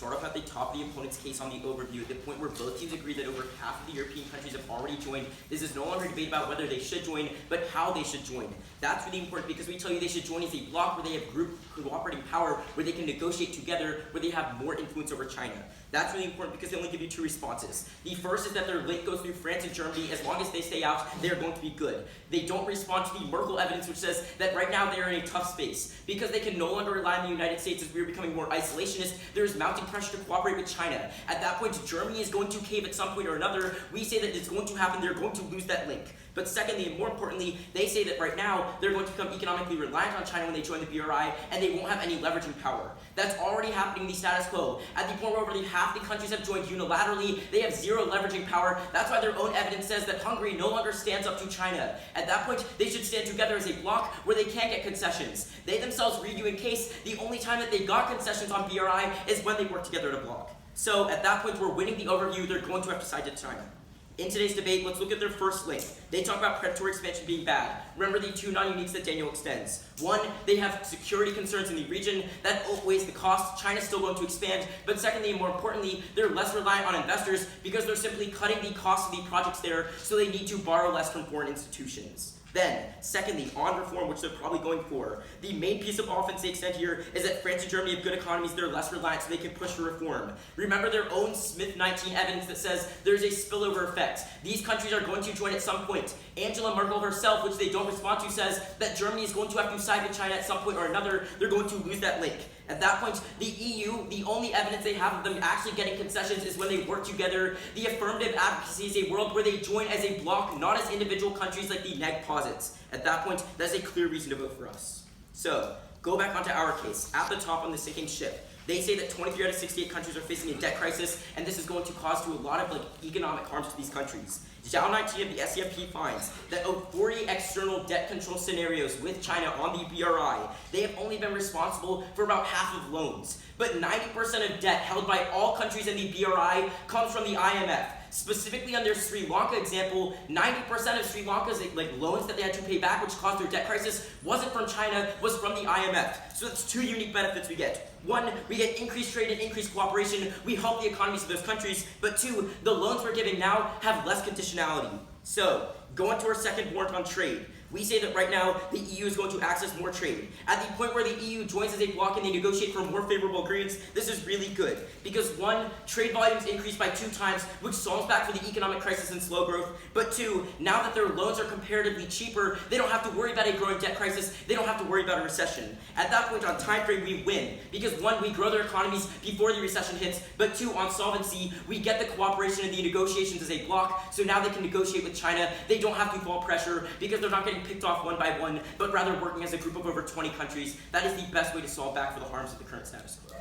start off at the top of the opponent's case on the overview, the point where both teams agree that over half of the European countries have already joined. This is no longer a debate about whether they should join, but how they should join. That's really important because we tell you they should join as a bloc where they have group cooperating power, where they can negotiate together, where they have more influence over China. That's really important because they only give you two responses. The first is that their link goes through France and Germany. As long as they stay out, they are going to be good. They don't respond to the Merkel evidence, which says that right now they are in a tough space. Because they can no longer rely on the United States as we are becoming more isolationist, there is mounting pressure to cooperate with China. At that point, Germany is going to cave at some point or another. We say that it's going to happen. They're going to lose that link. But secondly, and more importantly, they say that right now they're going to become economically reliant on China when they join the BRI, and they won't have any leveraging power. That's already happening in the status quo. At the point where over half the countries have joined unilaterally, they have zero leveraging power. That's why their own evidence says that Hungary no longer stands up to China. At that point, they should stand together as a bloc where they can't get concessions. They themselves read you in case the only time that they got concessions on BRI is when they work together to bloc. So at that point, we're winning the overview. They're going to have to side to China. In today's debate, let's look at their first link. They talk about predatory expansion being bad. Remember the two non-uniques that Daniel extends. One, they have security concerns in the region. That outweighs the cost. China's still going to expand. But secondly, and more importantly, they're less reliant on investors because they're simply cutting the cost of the projects there, so they need to borrow less from foreign institutions. Then, secondly, on reform, which they're probably going for, the main piece of offense they extend here is that France and Germany have good economies, they're less reliant, so they can push for reform. Remember their own Smith 19 evidence that says there's a spillover effect. These countries are going to join at some point. Angela Merkel herself, which they don't respond to, says that Germany is going to have to side with China at some point or another. They're going to lose that link. At that point, the EU, the only evidence they have of them actually getting concessions is when they work together. The affirmative advocacy is a world where they join as a bloc, not as individual countries like the neg posits. At that point, that's a clear reason to vote for us. So, go back onto our case. At the top on the sinking ship, they say that 23 out of 68 countries are facing a debt crisis, and this is going to cause a lot of economic harms to these countries. Zhao 19 of the SCMP finds that of 40 external debt control scenarios with China on the BRI, they have only been responsible for about half of loans. But 90% of debt held by all countries in the BRI comes from the IMF. Specifically on their Sri Lanka example, 90% of Sri Lanka's loans that they had to pay back, which caused their debt crisis, wasn't from China, was from the IMF. So that's two unique benefits we get. One, we get increased trade and increased cooperation. We help the economies of those countries. But two, the loans we're giving now have less conditionality. So, going to our second warrant on trade. We say that right now, the EU is going to access more trade. At the point where the EU joins as a bloc and they negotiate for more favorable agreements, this is really good. Because one, trade volumes increased by 2 times, which solves back for the economic crisis and slow growth. But two, now that their loans are comparatively cheaper, they don't have to worry about a growing debt crisis, they don't have to worry about a recession. At that point on time frame, we win. Because one, we grow their economies before the recession hits, but two, on solvency, we get the cooperation and the negotiations as a bloc, so now they can negotiate with China. They don't have to fall pressure because they're not getting picked off one by one, but rather working as a group of over 20 countries. That is the best way to solve back for the harms of the current status quo.